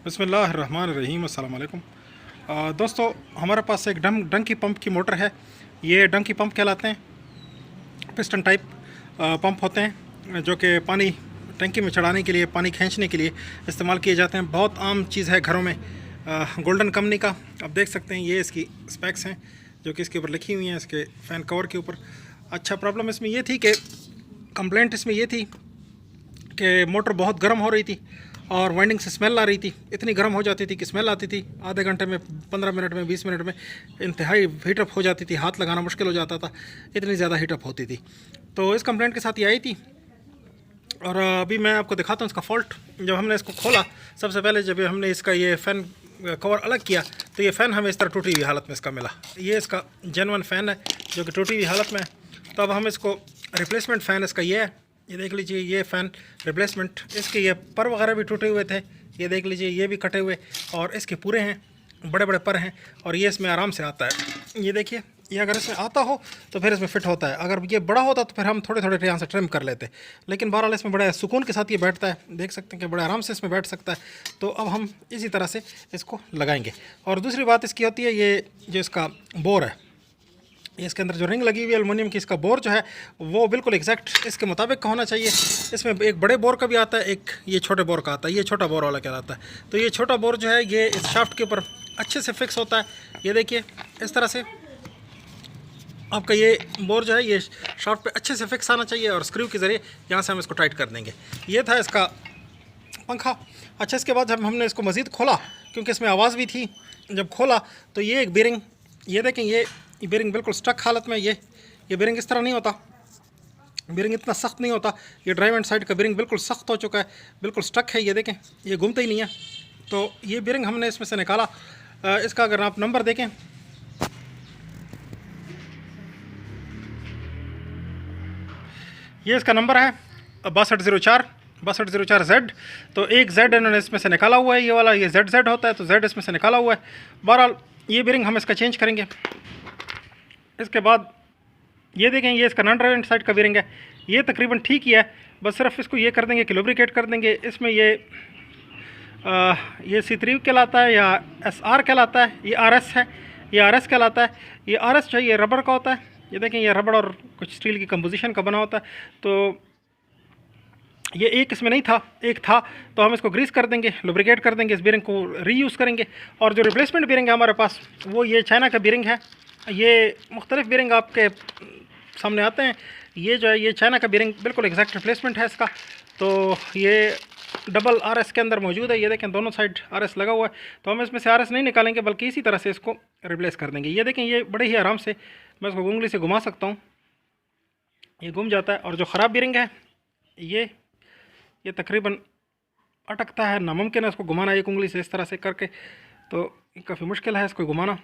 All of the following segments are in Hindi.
बिस्मिल्लाहिर्रहमानिर्रहीम अस्सलाम वालेकुम। दोस्तों, हमारे पास एक डंकी पंप की मोटर है। ये डंकी पंप कहलाते हैं। पिस्टन टाइप पंप होते हैं जो कि पानी टंकी में चढ़ाने के लिए, पानी खींचने के लिए इस्तेमाल किए जाते हैं। बहुत आम चीज़ है घरों में। गोल्डन कंपनी का आप देख सकते हैं, ये इसकी स्पेक्स हैं जो कि इसके ऊपर लिखी हुई हैं, इसके फ़ैन कवर के ऊपर। अच्छा, प्रॉब्लम इसमें ये थी कि कंप्लेंट इसमें ये थी कि मोटर बहुत गर्म हो रही थी और वाइंडिंग से स्मेल आ रही थी। इतनी गर्म हो जाती थी कि स्मेल आती थी। आधे घंटे में, 15 मिनट में, 20 मिनट में इंतहाई हीटअप हो जाती थी। हाथ लगाना मुश्किल हो जाता था, इतनी ज़्यादा हीटअप होती थी। तो इस कंप्लेंट के साथ ये आई थी और अभी मैं आपको दिखाता हूँ इसका फॉल्ट। जब हमने इसको खोला, सबसे पहले जब हमने इसका ये फ़ैन कवर अलग किया तो ये फ़ैन हमें इस तरह टूटी हुई हालत में इसका मिला। ये इसका जेन्युइन फ़ैन है जो कि टूटी हुई हालत में है। तो अब हम इसको रिप्लेसमेंट फ़ैन इसका ये है, ये देख लीजिए, ये फ़ैन रिप्लेसमेंट। इसके ये पर वगैरह भी टूटे हुए थे, ये देख लीजिए, ये भी कटे हुए, और इसके पूरे हैं, बड़े बड़े पर हैं, और ये इसमें आराम से आता है। ये देखिए, ये अगर इसमें आता हो तो फिर इसमें फ़िट होता है। अगर ये बड़ा होता तो फिर हम थोड़े थोड़े यहाँ से ट्रिम कर लेते, लेकिन बहरहाल इसमें बड़े सुकून के साथ ये बैठता है। देख सकते हैं कि बड़े आराम से इसमें बैठ सकता है। तो अब हम इसी तरह से इसको लगाएंगे। और दूसरी बात इसकी होती है, ये जो इसका बोर है, इसके अंदर जो रिंग लगी हुई है एलुमिनियम की, इसका बोर जो है वो बिल्कुल एग्जैक्ट इसके मुताबिक का होना चाहिए। इसमें एक बड़े बोर का भी आता है, एक ये छोटे बोर का आता है। ये छोटा बोर वाला कहलाता है। तो ये छोटा बोर जो है ये इस शाफ्ट के ऊपर अच्छे से फिक्स होता है। ये देखिए, इस तरह से आपका ये बोर जो है ये शाफ्ट पे अच्छे से फिक्स आना चाहिए, और स्क्रू के ज़रिए यहाँ से हम इसको टाइट कर देंगे। ये था इसका पंखा। अच्छा, इसके बाद जब हमने इसको मज़ीद खोला, क्योंकि इसमें आवाज़ भी थी, जब खोला तो ये एक बेरिंग, ये देखें, ये बेरिंग बिल्कुल स्टक हालत में। ये बेरिंग इस तरह नहीं होता, बेरिंग इतना सख्त नहीं होता। ये ड्राइव एंड साइड का बेरिंग बिल्कुल सख्त हो चुका है, बिल्कुल स्टक है। ये देखें, ये घूमता ही नहीं है। तो ये बेरिंग हमने इसमें से निकाला। इसका अगर आप नंबर देखें, ये इसका नंबर है 6204 Z। तो एक Z इन्होंने इसमें से निकाला हुआ है, ये वाला, ये ZZ होता है, तो Z इसमें से निकाला हुआ है। बहरहाल ये बेरिंग हम इसका चेंज करेंगे। इसके बाद ये देखें, ये इसका नॉन ड्राइव साइड का बेरिंग है। ये तकरीबन ठीक ही है, बस सिर्फ इसको ये कर देंगे कि लुब्रिकेट कर देंगे। इसमें ये C3 कहलाता है या SR कहलाता है। ये RS है, ये RS कहलाता है। ये RS जो है ये रबड़ का होता है। ये देखें, ये रबड़ और कुछ स्टील की कंपोजिशन का बना होता है। तो ये एक इसमें नहीं था, एक था, तो हम इसको ग्रीस कर देंगे, लुब्रिकेट कर देंगे, इस बेरिंग को रीयूज़ करेंगे। और जो रिप्लेसमेंट बेरिंग है हमारे पास, वो ये चाइना का बेरिंग है। ये मुख्तलिफ बेरिंग आपके सामने आते हैं। ये जो है ये चाइना का बेरिंग बिल्कुल एग्जैक्ट रिप्लेसमेंट है इसका। तो ये डबल RS के अंदर मौजूद है। ये देखें, दोनों साइड RS लगा हुआ है। तो हम इसमें से RS नहीं निकालेंगे, बल्कि इसी तरह से इसको रिप्लेस कर देंगे। ये देखें, ये बड़े ही आराम से मैं इसको उंगली से घुमा सकता हूँ, ये घूम जाता है। और जो ख़राब बेरिंग है ये तकरीबन अटकता है, नामुमकिन है इसको घुमाना एक उंगली से इस तरह से करके। तो काफ़ी मुश्किल है इसको घुमाना।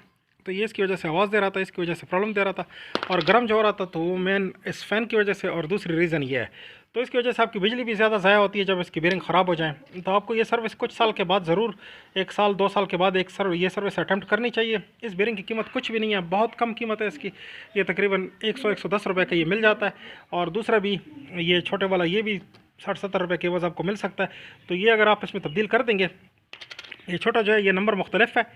तो ये इसकी वजह से आवाज़ दे रहा था, इसकी वजह से प्रॉब्लम दे रहा था, और गर्म जो हो रहा था तो वो मेन इस फ़ैन की वजह से, और दूसरी रीज़न ये है। तो इसकी वजह से आपकी बिजली भी ज़्यादा ज़ाया होती है जब इसकी बेरिंग ख़राब हो जाए। तो आपको ये सर्विस कुछ साल के बाद ज़रूर, 1 साल 2 साल के बाद ये सर्विस अटैम्प्ट करनी चाहिए। इस बेरिंग की कीमत कुछ भी नहीं है, बहुत कम कीमत है इसकी। ये तकरीबन 100-110 रुपये का ये मिल जाता है। और दूसरा भी ये छोटे वाला, ये भी 60-70 रुपये के एवज़ आपको मिल सकता है। तो ये अगर आप इसमें तब्दील कर देंगे, ये छोटा जो है ये नंबर मुख्तलिफ है,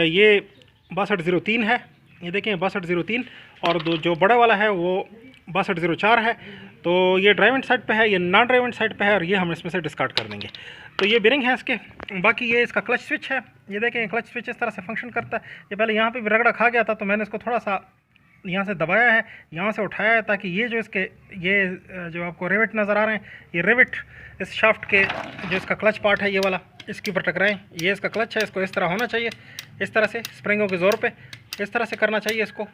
ये 6203 है, ये देखें 6203, और जो बड़ा वाला है वो 6204 है। तो ये ड्राइव एंड साइड पे है, ये नॉन ड्राइव एंड साइड पे है, और ये हम इसमें से डिस्कार्ड कर देंगे। तो ये बेरिंग है इसके। बाकी ये इसका क्लच स्विच है, ये देखें, क्लच स्विच इस तरह से फंक्शन करता है। ये पहले यहाँ पे भी रगड़ा खा गया था, तो मैंने इसको थोड़ा सा यहाँ से दबाया है, यहाँ से उठाया है, ताकि ये जो इसके ये जो आपको रिवेट नज़र आ रहे हैं, ये रिवेट इस शाफ्ट के जो इसका क्लच पार्ट है ये वाला, इसके ऊपर टकराएं। ये इसका क्लच है, इसको इस तरह होना चाहिए, इस तरह से स्प्रिंगों के ज़ोर पे इस तरह से करना चाहिए इसको।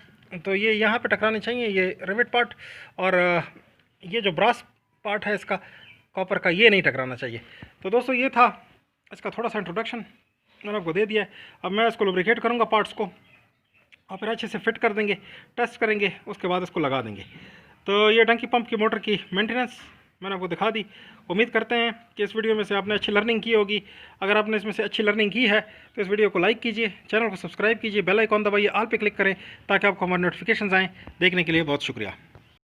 तो ये यहाँ पे टकराने चाहिए ये रिवेट पार्ट, और ये जो ब्रास पार्ट है इसका कॉपर का, ये नहीं टकराना चाहिए। तो दोस्तों, ये था इसका थोड़ा सा इंट्रोडक्शन, मैंने आपको दे दिया है। अब मैं इसको लुब्रिकेट करूँगा पार्ट्स को, और फिर अच्छे से फिट कर देंगे, टेस्ट करेंगे, उसके बाद इसको लगा देंगे। तो ये डंकी पंप की मोटर की मेंटेनेंस मैंने आपको दिखा दी। उम्मीद करते हैं कि इस वीडियो में से आपने अच्छी लर्निंग की होगी। अगर आपने इसमें से अच्छी लर्निंग की है तो इस वीडियो को लाइक कीजिए, चैनल को सब्सक्राइब कीजिए, बेल आइकॉन दबाइए, ऑल पे क्लिक करें, ताकि आपको हमारे नोटिफिकेशंस आएँ। देखने के लिए बहुत शुक्रिया।